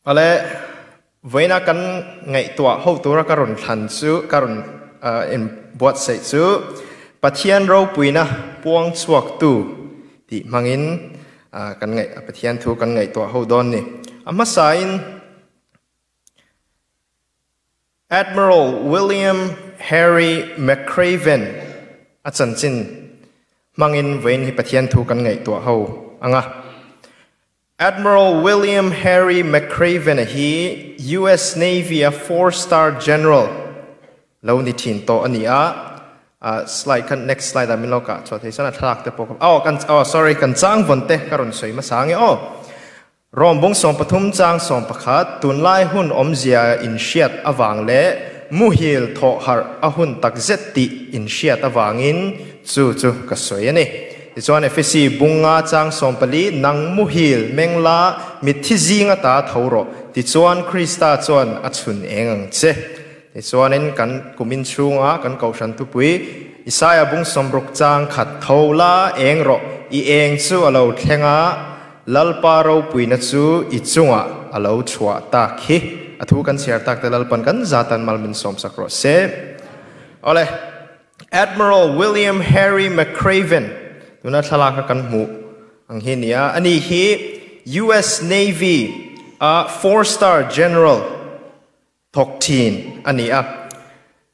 อะไรเวนักันไงตัวเขาตัวการุนทันซูการุนอินบวชใส่ซูปะเทียนเราปุยนะปวงสวกตูที่มังอินกันไงปะเทียนทูกันไงตัวเขาโดนนี่อามาสาย Admiral William Harry McCraven อาจารย์จินมังอินเวนที่ปะเทียนทูกันไงตัวเขาอ่ะ Admiral William Harry McCraven he U.S. Navy a 4-star general แล้วนี่ทีนโตอันนี้slide กัน next slide มิโลกะชดที่ฉันทักแต่พวกsorry กันจ้างวันเตะการุนสวยมาสางเงี้ยรอมบงสองปฐุมจ้างสองประคัดตุนไล่หุ่นอมเจียอินเชียตอวางเละมูฮิลทอหาร์อหุ่นตักเซติอินเชียตอวางอินจู่ก็สวยนี่ที่ส่วนเอฟซีบุงงาจ้างสองปลีนังมูฮิลเมงลามิทิซิงตาทาวโรที่ส่วนคริสตาส่วนอัศวนเองเจที่ส่วนนั้นกันกุมินชูงกันเกาชันตุปุยอิสายบุงสมรุกจางขัดทาวลาเองรออีเองสู้เราเทงลัลปาเราปุยนัจูอิจุงเราชัวตาคีอทุกันเสียตักแต่ลัลปันกันจัตันมัลมินสมสักรสเซเอาเลย Admiral William Harry McCraven ดูนัทลากกันหมู่อังเฮนียอันนี้ฮี U.S. Navy 4-star general ทกทีนอันนี้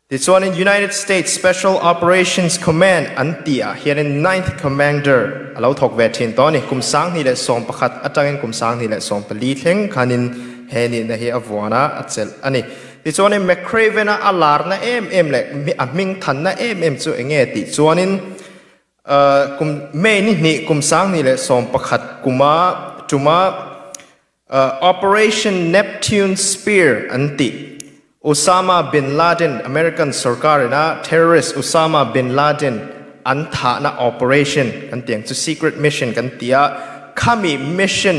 ที่ส่วนใน United States Special Operations Command อันที่เฮียน 9th Commander เราถกเวทีนตอนนี้กุมสังนี่แหละส่งประคัดอาจารย์กุมสังนี่แหละส่งผลิตเองคันินเฮนี่นะเฮียอวานะอัจฉริอันนี้ที่ส่วนใน McCraven อัลลาร์นะมิงมิงทันนะจู่เงี้ยที่ส่วนนี้กุมเมนี่กุมสังนี่แหละส่งประคัดกุมาจุมาOperation Neptune Spear อันที่Osama bin Laden American สรการนะ terrorist Osama bin Laden อันท่านะ operation กันเตียงจะ secret mission กันเตียข้ามี mission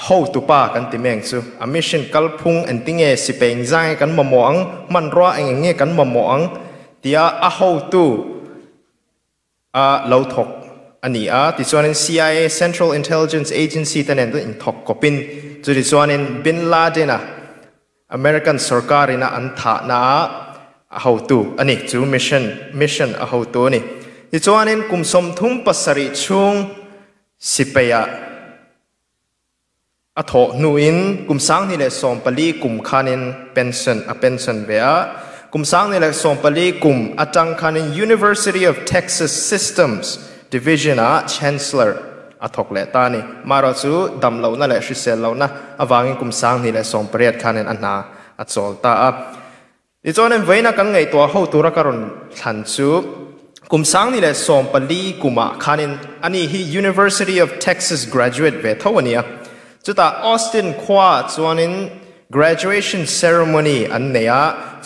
how to ป้ากันตีเมงซูa mission กัลพุงอันติงเอสิเปงใจกันมามองมันรอเองเงี้ยกันมามองเตียhow toเราถกอันนี้ที่ส่วนนั้น CIA Central Intelligence Agency ตั้งแต่อินถกกบินจุดที่ส่วนนั้น bin Laden American สรการนะอันท่านะ how to อันนี้จู mission how to นี่ที่ส่วนนั้นกุมสมทุมปัสริชุงสิเปียอัฐนูอินกุมสังนี่แหละส่งปลีกุมคานิน pension เวียกุมสังนี่แหละส่งปลีกุมอาจารย์คานิน University of Texas Systems Division Chancellor อัฐกเลตานี่มาเราจูดำเหล่านั่นแหละชิเซลเหล่านะอวางิกุมสังนี่แหละส่งเปรียดคานินอันนาอัจฉริตาที่ส่วนนั้นเวนักันไงตัวเขาตัวรักการุนทันจูกุมสังนี่แหละส่งปลีกุมคานินอันนี้ University of Texas graduate เวทวันนี้จุดตาออสตินคว้าส่วนนั้น graduation ceremony อันนี้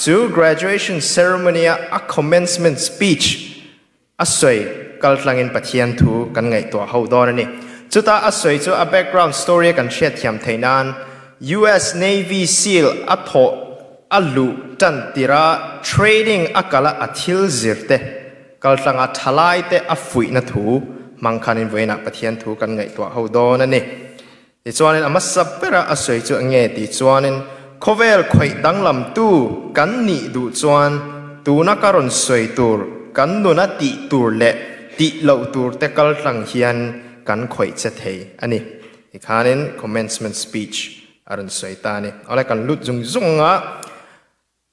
จู graduation ceremony commencement speech อัศวยกัลลังอินปะเทียนทูกันไงตัวเขาดอนนี่จุดตาอัศวยจู a background story กันเชียดเทียมไทยนาน U.S. Navy SEAL อัฐอัลลูจันติระ trading อักละอัทิลซิร์เตกัลลังอัทลายเตอัฟุยนัทูมังคันินเวนักปะเทียนทูกันไงตัวเขาดอนนี่ที่ส่วนนั้นอามาสับเประอัศวยจูเงี้ยที่ส่วนนั้นโคเวลคอยดังลำตู้กันนี่ดูส่วนตูนักการุนสวยตูกันดูนัดตีตูเละตีเหล่าตูแต่กัลลังเฮียนกันคอยเจ็ดเฮอันนี้ที่ขานิน commencement speech อรุณสวยตานี่อะไรกันลุดจุง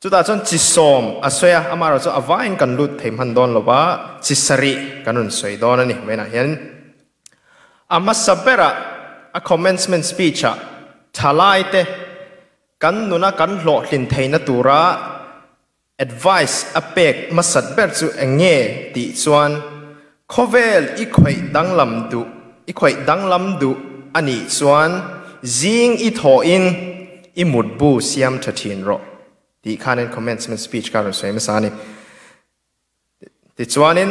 จุดตาจนจิสอมอัศวยอามาเราจะอวายกันลุดเทมันดอนหรือว่าจิสรีกันรุนสวยดอนนี่เวนะเห็นอามาสับเประa commencement speech ทลายเตกันนุนักันหลอกลินเทนตัวระ advice อเปกมาสัตเบรจูเองเง่ติส่วนโคเวลอีคอยดังลำดูอันนี้ส่วนจิงอีทออินอีมุดบูเซียมทัทินรอที่ข้าใน commencement speech การรู้สึกไม่สานี่ติส่วนนี้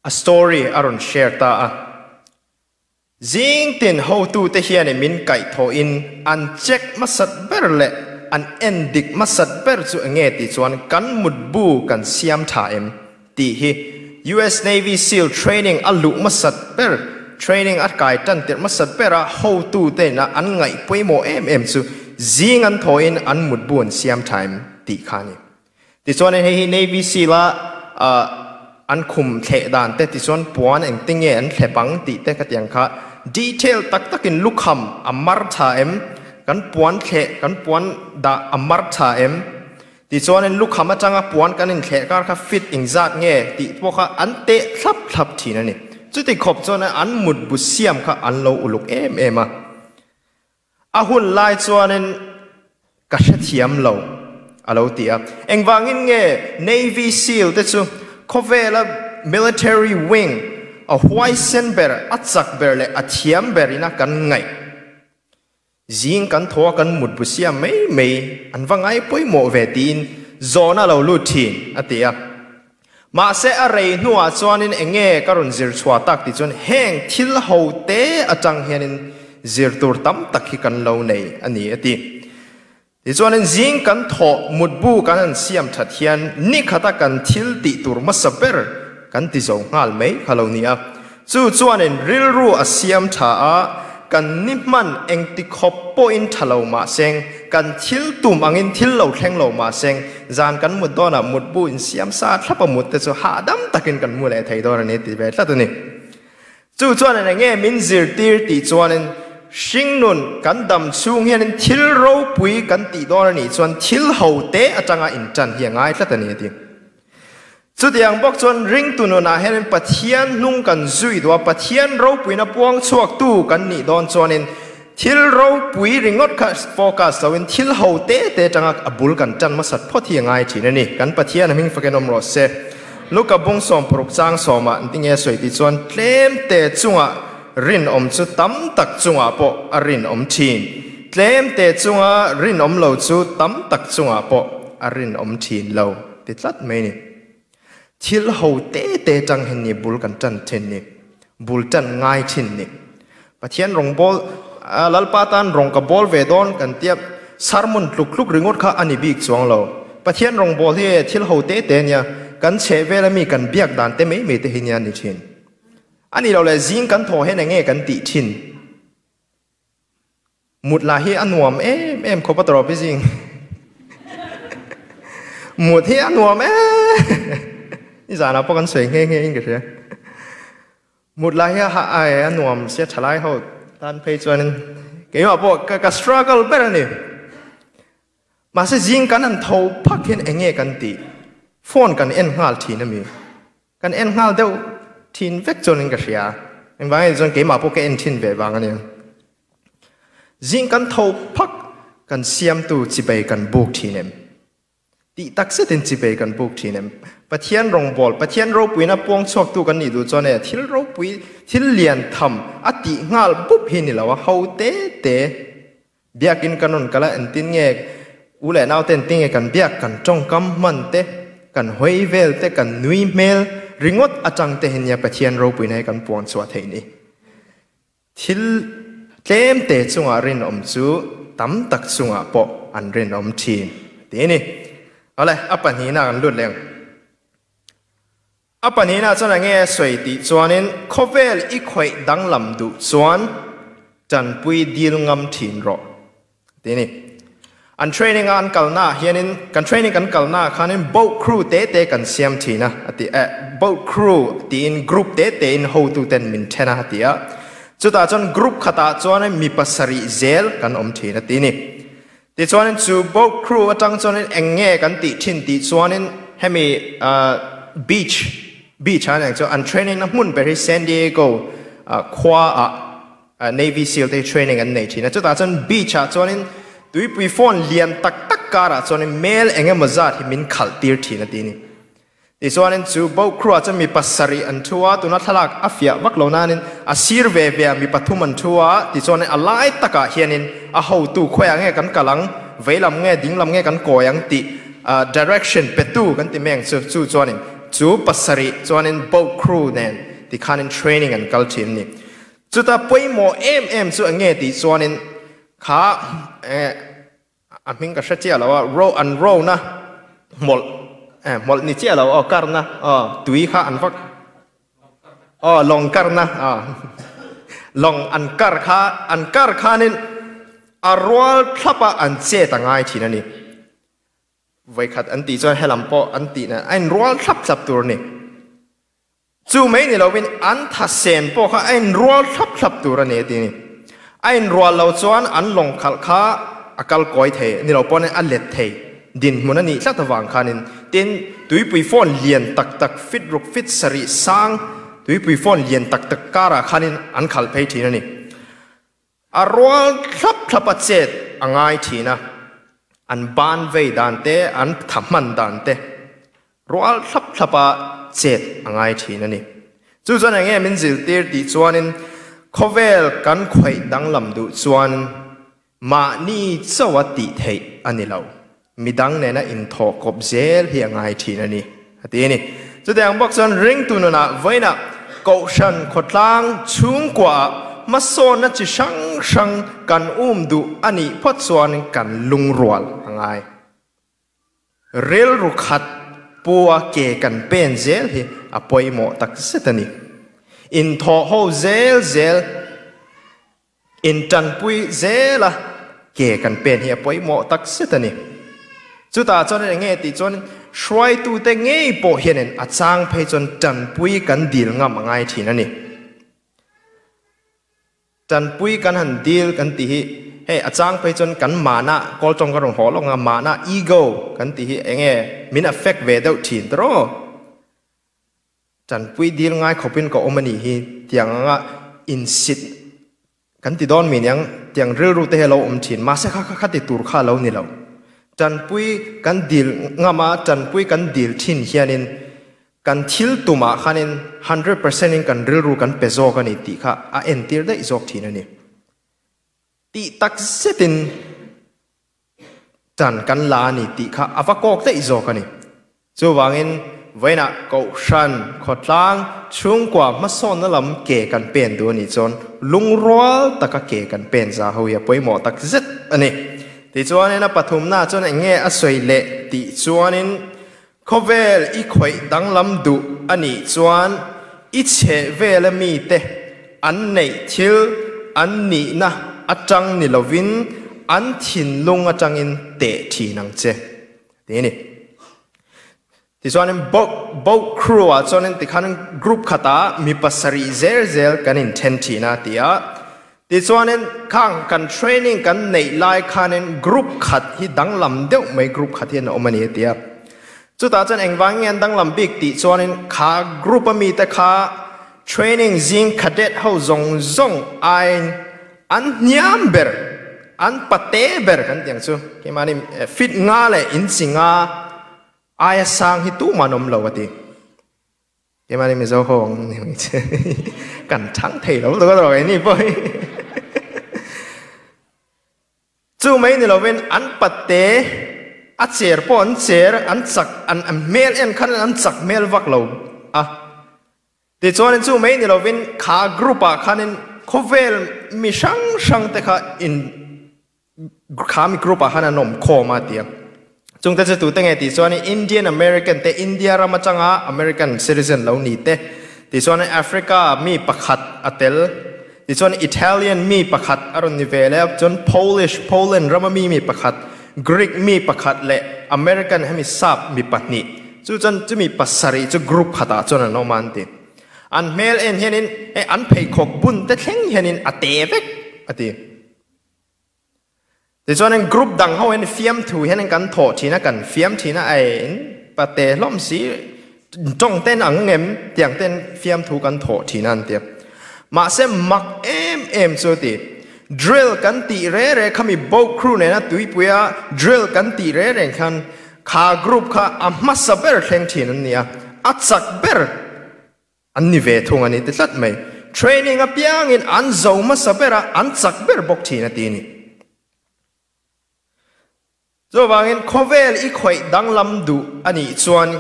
a story อารมณ์ share ตาจิงติน how to เทียนมินไก่ทออินอันเช็คมาสัตเบรเล่อันเอนดิกมาสัตเบรจูเงติส่วนกันมุดบูกันเซียมถ่ายตีฮี U.S. Navy SEAL training อัลลุมาสัตเบร training at kai tan tir masat pera how to te na an ngai poimo chu zing an thoin an mutbun siam time ti khani ti chuan hei Navy SEAL an khum the dan te ti chuan puan eng tinge an thlepang ti te ka tiang kha detail tak takin lukham amar tha kan puan the kan puan da amar tha ti chuan en lukham atanga puan kan in the kar kha fit ing zat nge ti po kha an te thlap thina ni chu ti khop chuan an mut bu siam kha an lo uluk a hun lai chuan en ka thiam lo alo tia engwangin nge Navy SEAL te chu Kovela military wing a Huaisen ber atsak ber le athiam berina kan ngai zing kan tho kan mut bu siam mei an wangai poimo vetin zona lo lutin atia ma se arei nuwa chuanin enge karun zir chwa tak ti chun heng thil ho te atang hianin zir tur tam takhi kan lo nei ani ati ti chuanin zing kan tho mutbu kan an siam that hian ni khata kan thil ti tur masaper kan ti zo ngal mei khalonia chu chuanin rilru asiam tha a kan niman eng ti khop point thalo ma seng kan thil tum angin thil lo thleng lo ma seng zan kan mut dona mutbu in siam sa thlapa mut te chu ha dam takin kan mu le thei dor ani ti ve tlatani chu chuanin enge min zir tir ti chuanin Shingnun kan dam chung hian thil ro pui kan ti dor ni chuan thil ho te atanga in chan hiangai tlatani ti chu tiang bok chuan ring tununa hian pathian nung kan zui do pathian ro pui na puang chuak tu kan ni don chuanin thil ro pui ringot kha focus sawin thil ho te tanga abul kan chan ma sat phot hiangai thina ni kan pathian hing fakenom ro se luka bung som prok chang soma tinge soi ti chuan tlem te chunga rin om chu tam tak chunga po a rin om thin tlem te chunga rin om lo chu tam tak chunga po a rin om thin lo ti tlat mai ni thil ho te chang hen ni bul kan chan then ni bul chan ngai thin ni pathian rong bol lalpatan rong ka bol ve don kan tiap sarmun tluk ringot kha ani bik chuang lo pathian rong bol hi thil ho te nya kan che vela mi kan biak dan te me te hinya ni thin ani lo le zing kan tho he na nge kan ti thin mut la hi anuam em khopatro pi jing mut hi anuam ni zana po kan soi nge ing ge mut la hi ha ai anuam se thalai ho tan phei chuan ke ma po ka struggle ber ni ma se zing kan an tho phak hin enge kan ti phone kan en ngal thi na mi kan en ngal deu thin vek chon in ka ria en wang chon ke ma po ke en thin ve wang ani zing kan tho phak kan siam tu chi bai kan buk thi nem ti tak se tin chi bai kan buk thi nem pathian rong bol pathian ro pui na pong chok tu kan ni du chon e thil ro pui thil lian tham ati ngal bup hi ni lawa ho te biakin kanon kala en tin nge ule naw ten tinge kan biak kan tong kam man te kan hoi vel te kan nui mel ringot atang te henya pathian ro pui nai kan puan chwa thei ni thil tlem te chunga rin om chu tam tak chunga po an rin om thin ti ni ale apan hi na kan lut leng apan hi na chona nge soi ti chuanin khovel i khoi dang lam du chuan chan pui dil ngam thin ro ti ni an training an kalna hianin kan training kan kalna khanin boat crew te kan siam thina ati boat crew ti in group te in how to ten min thena hatia chuta chon group khata chuan mi pasari zel kan om thina ti ni ti chuan chu boat crew atang chuan enge kan ti thin ti chuan hemi beach an cho an training na mun beri San Diego khwa Navy SEAL te training an nei thina chuta chon beach a chuan tui pui phone lian tak kara chuan mail enge mazat hi min khal tir thina ti ni ti chuan chu boat crew cha mi pasari an thua tuna thalak afia waklo nanin asir ve mi pathum an thua ti chuan alai taka hianin a ho tu khoya nge kan kalang veilam nge dinglam nge kan koyang ti direction petu kan ti meng chu chuan chu pasari chuan boat crew nen ti khanin training an kal thin ni chuta poimo chu ange ti chuan kha aming ka shachia lawa row and row na mol ni chia lawa kar na tui kha an fak long kar na long an kar kha nin arwal thapa an che tangai thina ni vai khat an ti chuan helam po an ti na ein rwal thap tur ni chu mai ni lovin an tha sen po kha ein rwal thap tur ani ti ni ein rwal lo chuan an long khal kha akal koi the ni lo pon an let the din mun ani tlat wang khanin tin tui pui phone lian tak fit ruk fit sari sang tui pui phone lian tak kara khanin an khal phei thina ni arwal thap a chet angai thina an ban vei dan te an thaman dan te rwal thapa chet angai thina ni chu chuan ange min zil tir ti chuanin khovel kan khoi dang lam du chuan ma ni chawati thei ani lo midang ne na in tho kop zel hi angai thina ni ati ni chu dang bok chuan ring tu na voina ko shan khotlang chung kwa ma son na chi sang kan du ani phot chuan kan lung rwal angai rel ru khat puwa ke kan pen zel hi apoi mo tak setani in tho ho zel in tan pui zela ke kan pen hi apoi mo tak setani chu ta chon nge ti chon shwai tu te nge po hianen achang phei chon tan pui kan dil ngam angai thinani tan pui kan han dil kan ti hi hey achang phei chon kan mana kol chong ka rong ho long mana ego kan ti hi enge min affect ve deuh thin tro tan pui dil ngai khopin ko omani hi tiang nga in sit kan ti don min yang tiang ru te hello thin ma se kha ti tur kha lo ni lo tan pui kan dil ngama tan pui kan dil thin hianin kan thil tuma khanin 100% in kan ru kan pezo kan ti kha a entir da izok thin ani ti tak setin tan kan la ni ti kha avakok te izok ani chu wangin voina ko shan khotlang chung kwa ma son na lam ke kan pen du ni chon lungrol taka ke kan pen za ho ya poimo tak zet ani ti chuan na pathum na chon nge a soi le ti chuanin khovel i khoi dang lam du ani chuan i che vel mi te an nei thil an ni na atang ni lovin an thin lung atang in te thi nang che ti ni ti chuanin bo crew a chuanin ti khan group khata mi pasari zel kanin ten thi na tia ti chuanin khang kan training kan nei lai khanin group khat hi dang lam deuh mai group khat hi na omani tia chu ta chan engwang ngen dang lam bik ti chuanin kha group ami ta kha training zing cadet ho zong ain an nyam ber an pate ber kan tiang chu ke mani fit nga le in singa aya sang hi tu manom lo ati ke mani mi zo hong ni kan thang thei lo rồi ni boy chu mai ni lovin an pate a cher pon cher an chak an mel en khan an chak mel vak lo a ti chuan chu mai ni lovin kha group a khanin khovel mi sang te kha in kha mi group a hana nom kho ma tia chung ta chu te nge ti chuan Indian American te India rama changa American citizen lo ni te ti chuan Africa mi pakhat atel ti chuan Italian mi pakhat aron ni vele chon Poland rama mi pakhat Greek mi pakhat le American hemi sap mi patni chu chan chu mi pasari chu group khata chon no man ti an mel en hianin e an phei khok bun te thleng hianin ate vek ati ti chuan group dang ho en fiam thu hianin kan tho thina kan fiam thina ai pate lom si tong ten ang ngem tiang ten fiam thu kan tho thina an ti ma se mak em chu ti drill kan ti re khami boat crew ne na tui puya drill kan ti re khan kha group kha amma saber thleng thin an nia achak ber an ni ve thung ani te tlat mai training a piang in an zo ma sabera an chak ber bok thina ti ni zo wangin khovel i khoi dang lam du ani chuan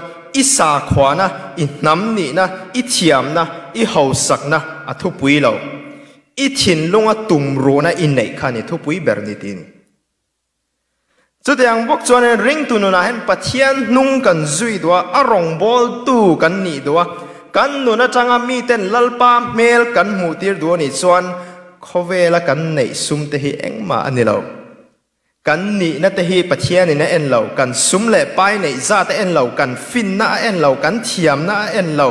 i sa khwana i nam ni na i thiam na i hausak na a thu pui lo i thin lunga tum ro na in nei khani thu pui ber ni tin chu tiang bok chuan ring tu nu na hen pathian nung kan zui do arong bol tu kan ni do กันนุนจังมีเต็นลลปาเมลกันมูติรดวนิชวนเขาเวลกันในซุมเตหิเอ็งมาอันนี้เรากันนี่นัตเฮีปะเทียนี่นะเอ็นเรากันซุมเล่ไปในซาตเอ็นเรากันฟินนะเอ็นเรากันเทียมนะเอ็นเรา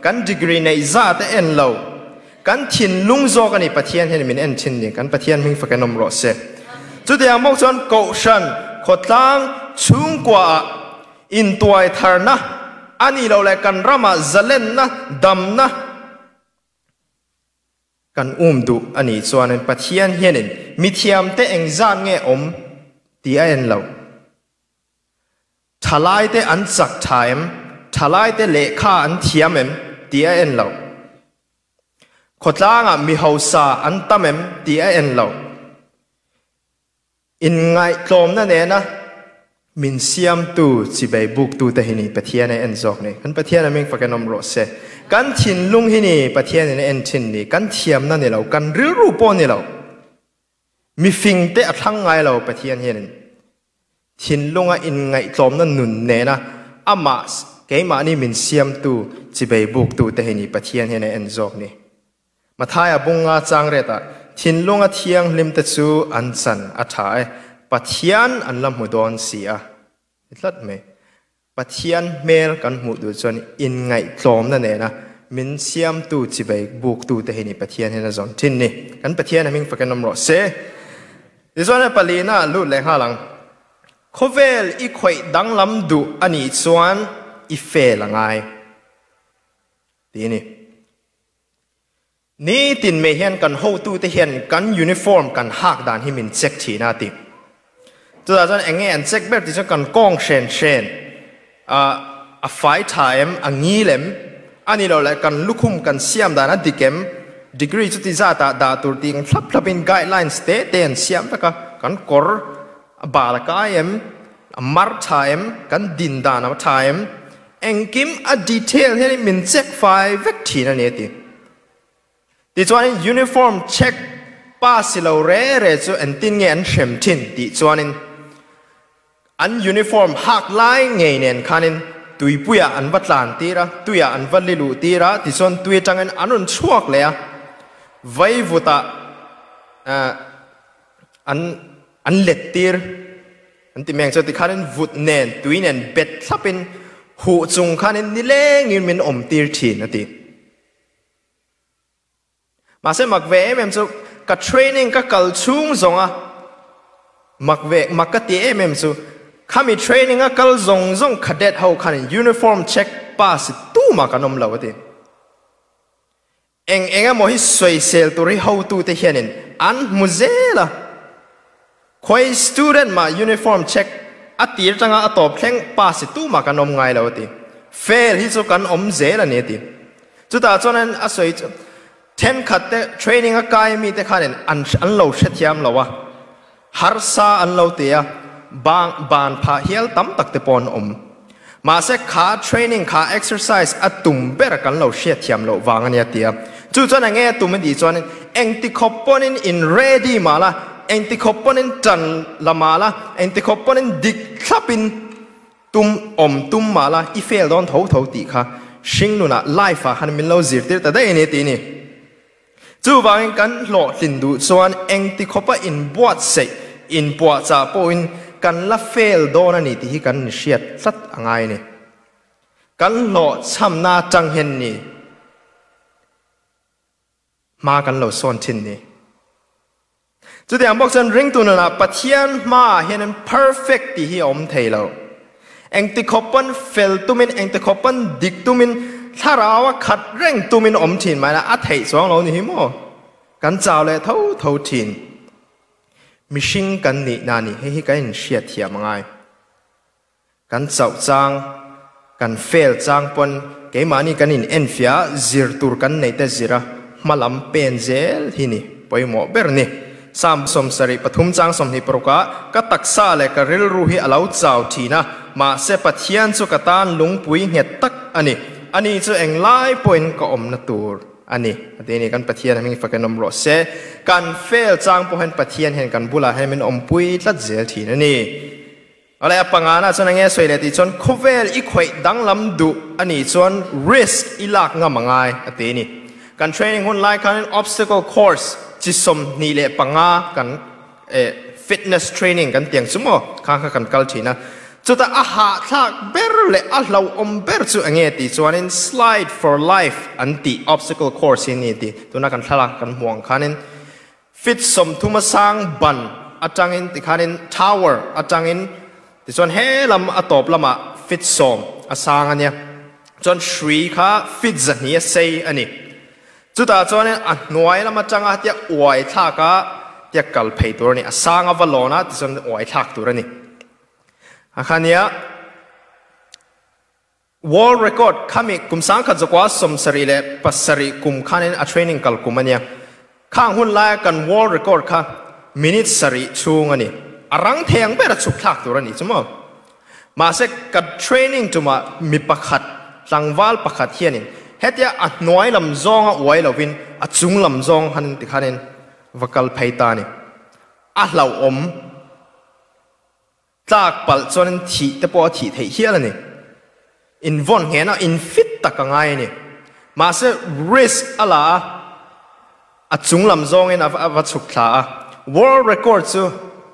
กันดีกรีในซาตเอ็นเรากันทินลุงโจกันนี่ปะเทียนเห็นมินเอ็นทินนี่กันปะเทียนมิงฝักกันนมรสเซจุดyang mok chon ko shan khotlang chung kwa in tuai thar na ani lo le kan rama zalen na dam na kan du ani chuan pathian hianin mithiam te engzan nge om ti a en lo thalai te an chak thaim thalai te lekha an thiamem ti a en lo khotlanga mi hausa an tamem ti a en lo in ngai tlom na ne na min siam tu chi bai buk tu te hini pathian en jok ne kan pathian aming fakanom ro se kan thin lung hini pathian en thin ni kan thiam na ne lo kan ril ru po ni lo mi fing te athang ngai lo pathian hian thin lunga in ngai tlom na nun ne na ama ke ma ni min siam tu chi bai buk tu te hini pathian hian en jok ni mathaya bunga chang re ta thin lunga thiang lim te chu an chan a thai pathian an lam hudon sia itlat me pathian mel kan mu du chon in ngai tlom na ne na min siam tu chi bai buk tu te hini pathian hena zon thin ni kan pathian aming fakanom ro se izona palina lu le halang khovel i khoi dang lam du ani chuan i fe langai ti ni ni tin me hian kan ho tu te hian kan uniform kan hak dan hi min check thi na ti tu da jan enge an check ber ti cha kan kong shen a fai time a ngi lem ani lo la kan lukhum kan siam da na dikem degree chu ti za ta da tur ting thlap in guidelines te ten siam ta ka kan kor ba la ka em mar time kan din da na time engkim a detail he min check fai vek thi na ne ti ti chuan uniform check pass lo re chu an tin nge an shem thin ti chuan in an uniform hak lai ngei nen khanin tuipuya an vatlan tira tuya an valilu tira ti chuan tui tangen anun chuak le a vai vuta an let tir an ti meng chu ti khanin vut nen tui nen bet thlapin hu chung khanin ni leng in min om tir thin ati mà sẽ mặc về em số cả training cả cầu chung giống à mặc về mặc cái tiếng em số kami training cả cầu giống cadet hậu khăn uniform check pass tu mà cái nôm lâu thế em mỗi suy sel tu ri hậu tu te hiền an muze là khoi student mà uniform check at tir chăng à top khen pass tu mà cái nôm ngay lâu thế fail hi số cái om dễ là nè thế chúng ta cho nên à suy ten khát te training a kai mi te khanen an lo shethiam lo wa har sa an lo te a ban pha hial tam tak te pon ma se kha training kha exercise atum ber kan lo shethiam lo wang ania tia chu chon ange tum di chon eng ti khoponin in ready mala eng ti khoponin tan lamala eng ti khoponin dik thlapin tum mala I fail don tho ti kha sing nu na life a han min lo zir tir ta dai ni ti ni chú vang kan lo tin du chuan eng ti khopa in buat se in puat cha po in kan la fail do na ni ti hi kan shiat sat angai ni kan lo cham na chang hen ni ma kan lo son thin ni chu tiang bok chan ring tu na pathian ma hian perfect ti hi om thei lo eng ti khopan fail tumin eng ti khopan dik tumin tharawa khat reng tumin om thin mai na a thei chong lo ni hi mo kan chaw le tho thin mishing kan ni na ni he kan shia thiam ngai kan chaw chang kan fail chang pon ke mani kan in enfia zir tur kan nei te zira malam pen zel hini poimo ber ni sam som sari pathum chang som hi proka ka taksa le ka ril ru hi alau chaw thina ma se pathian chu katan lungpui nget tak ani chu eng lai point ko om na tur ani adeni kan pathian mi fakanom ro se kan fail chang po hen pathian hen kan bula hen min om pui tlat zel thin ani อะไรปังงานะจนเงี้ยสวยเลยที่จนคูเวลอีกข่อยดังลำดุอันนี้จน risk อีหลักงามังไงอันนี้นี่การ training หุ่นไล่การ obstacle course จิสมนี่เลยปังงากันfitness training กันเตียงสมอข้างกันกัลทีนะจุดอาหารทักเบอร์เลยอาเราเบอร์จุเงี้ยที่จวนนี้ slide for life อันที่ obstacle course นี่ที่ตัวนักกันทลักกันห่วงขัน fit สมทุมาสร้างบันอาจารย์ที่ขัน tower อาจารย์ที่จวนเฮลำอัตบลำfit สมอาสร้างอันเนี้ยจวนชีข้า fit จะเนี่ยเซอันนี้จุดจวนนี้อันหน่วยลำอาจารย์ที่อวยทักเดียกัลเพย์ตัวนี้สร้างอวลนะที่จวนอวยทักตัวนี้อาคารนี้ world record ข้ามีกุมสังขัดจักว่าสมสรีเลปัสสรีกุมขันนี้ training กัลกุมันเนี่ยข้างหุ่นไล่กัน world record ค่ะมินิสรีชูงอันนี้รังเทียงเปิดชุกทักตัวนี้ใช่ไหมมาเสกกับ training จุมามีประคัดสังวาลประคัดเฮียนี่เฮ็ดยาอัดน้อยลำซองอวยเราวินอัดจุงลำซองหันติขันนี้วักัลเพย์ตานี่เราจากปัลจนที่แต่พอที่เฮียแล้วนี่อินวอนเห็นอินฟิตตะกังไงนี่มาเส risk อะไรอัดจุงลำซองเองวัดสุขลา world record จู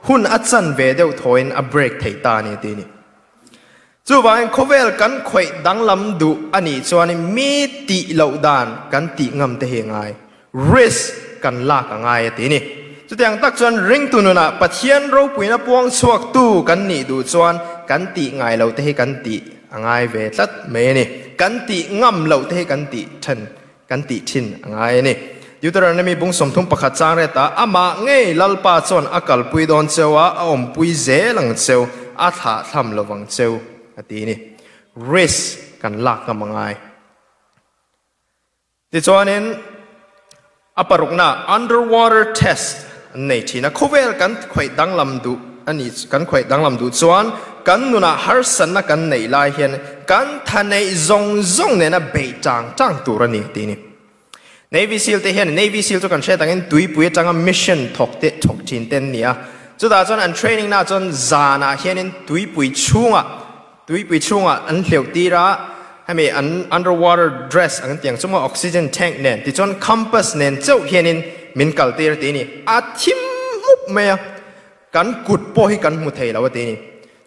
หุ่นอัดสันเวเดียวถอยน์อับเบรกเทตานี่ทีนี่จูว่าเขเวลกันข่อยดังลำดูอันนี้จวนนี้มีตีเหล่าดานกันตีงำเตะง่าย risk กันลากง่ายทีนี่จุดอย่างตักจวนริงตุนน่ะปัจเจียนเราปุ่ยนับวงสวกตู้กันนี่ดูจวนกันตีง่ายเราเตะกันตีง่ายเวทัดเมนี่กันตีงำเราเตะกันตีชันกันตีชินง่ายนี่ยูตระนั้นมีบุ้งสมทุมประคัดจางเรตาอามาเงยลัลปาจวนอากาศปุยดอนเซวะอมปุยเจลังเซวอาถาทำระวังเซวอันนี้นี่ risk กันลากกันมังไงที่จวนนี้อปรุกน่ะ underwater test ในที่นะเขาเวลกันข่อยดังลำดูอันนี้กันข่อยดังลำดูจวนกันนู่นน่ะฮาร์สันนะกันในลายเห็นกันท่านในซงเนี่ยนะเบยจางตัวนี้ทีนี้Navy SEAL เห็น Navy SEAL จุกันเชื่อตั้งแต่ดุยปุยจังมิชชั่นถกจินเต็นเนี่ยจุดนั้นจนอันเทรนนิ่งน่ะจนจานะเห็นดุยปุยชุ่งอันเหลียวตีระให้มีอัน underwater dress อันเตียงสมมติ oxygen tank เนี่ยที่จน compass เนี่ยเจ้าเห็นมินกัลตีระตีนี่อาทิมมุบเมียกันกุดโป้ให้กันมุดเทแล้วตีนี่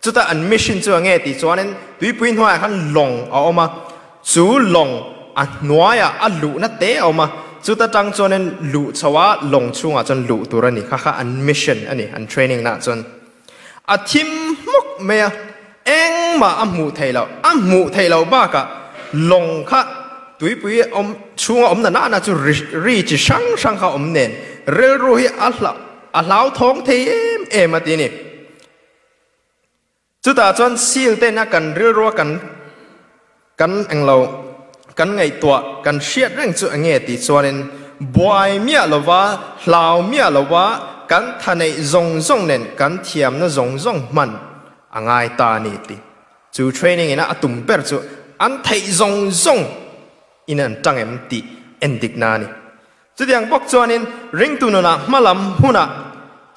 จุดนั้นอันมิชชั่นจุดเงี้ยที่จวนนั้นดุยปุยหัวขันลงเอามาจูลงอันนัวอันลุนัดเตะออกมาจุดตั้งจนนั้นลุชวะลงช่วงจนลุตัวนี้ค่ะอันมิชชั่นอันนี้อันเทรนนิ่งน่ะจนอาทิมมุกเมียเอ็งมาอัมมูเทเราบ้ากะลงค่ะตุยปุยช่วงนั่นน่ะจะรีจิช่างเขาเน้นเรื่องรู้ให้อัลลาวท้องเทมมาทีนี่จุดจนซีลเต้นกันเรื่องรู้กันเอ็งเรากันไงตัวกันเชียดเรื่องจุดเงี้ยติส่วนนึงบอยเมียหรือว่าลาวเมียหรือว่ากันท่านในซงเน้นกันเทียมนะซงมันง่ายตานี่ติจูเทรนนิ่งนะตุ่มเปิดจูอันไทยซงอินันจังเอ็มติเอ็นดิกนานี่จุดอย่างบอกส่วนนึงริงตุนนะมาลำหุ่นอะ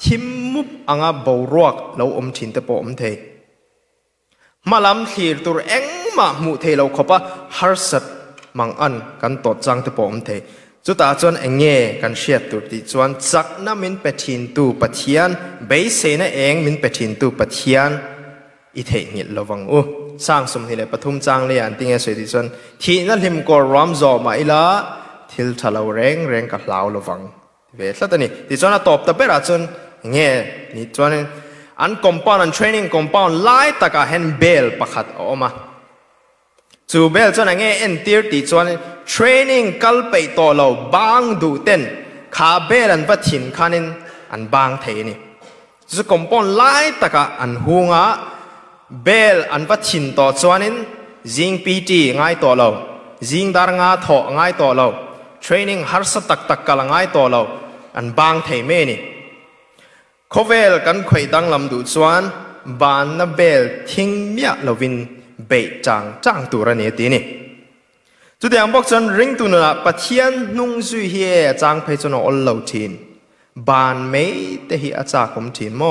ทิมมุบอ่างบ่าวรวกเราชินตะปอมเทมาลำทีตัวเอ็งมามุเทเราขบว่าฮาร์สัตมังอันกันตอดจังตะปอมเทจุดตาจวนเองเง่กันเชียดตัวที่จวนจักน้ำมินเป็ดหินตูปัทยานเบสเซนเองมินเป็ดหินตูปัทยานอีเทงิดระวังสร้างสมทีเลยปฐุมจางเลยอันติงเอสวยที่จวนที่นั่นหิมกอรามจอมาอีละทิลทะเลาแรงกับลาวระวังเวทแล้วตอนนี้ที่จวนตอบตะเบราจวนเง่นี่จวนอันคอมพาวน์อันเทรนนิ่งคอมพาวน์ไล่ตะกะเห็นเบลประคัดออกมาจูเบลจวนเงี้ยเอ็นตีร์ติจวนเทรนนิ่งกัลไปต่อเราบางดูเต้นขาเบลอันวัดหินขานินอันบางเทนี่จูคอมพาวน์ไล่ตะกะอันหัวเบลอันวัดหินต่อจวนนินจิงพีทีง่ายต่อเราจิงดาร์งาทอง่ายต่อเราเทรนนิ่งฮาร์สตักกะง่ายต่อเราอันบางเทเมนี่ขเวลกันข่อยดังลำดูจวนบานนับเบลทิ้งเมียลวินเบยจางตัวนี้ตีนี่จุดอย่างบอกจนริงตัวน่ะปัทยันนุ่งซุยเฮียจางไปจนอลเลวทีนบานไม่แต่ฮีอาจากผมทีนโม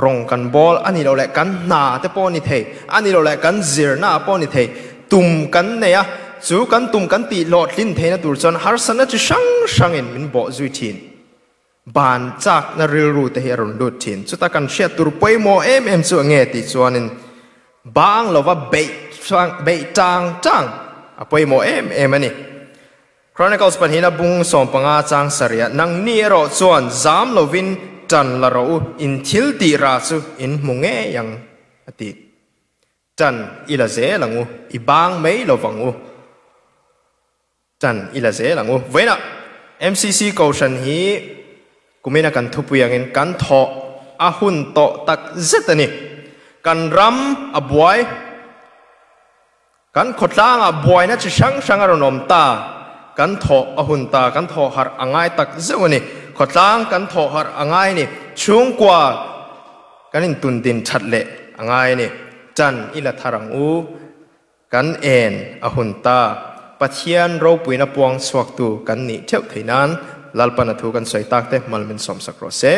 rong kan bol ani lo le kan na te pawh ni thei ani lo le kan zir na pawh ni thei tum kan neya chu kan tum kan ti lot hlin theina tur chuan har sana chi sang in min bo zui thin ban chak na ril ru te hi ron lut thin chuta kan hriat tur poimo em chu nge ti chuanin bang lova be tang a poimo em ani Chronicles panhina bung som panga chang saria nang ni ro chuan zam lovin tan la ro in thil ti ra chu in munge yang ati tan ila ze langu i bang mei lovangu tan ila ze langu vena MCC caution hi kumina kan thupuyangin kan tho a hun to tak zetani kan ram a buai kan khotlang a buai na chi sang aronom ta kan tho a hun ta kan tho har angai tak zewani khotlang kan tho har angai ni chung kwa kanin tundin thatle angai ni chan ila tharang u kan en a hun ta pathian ro puina puang swak tu kan ni theu theinan lalpana thu kan soi tak te malmin som sakro se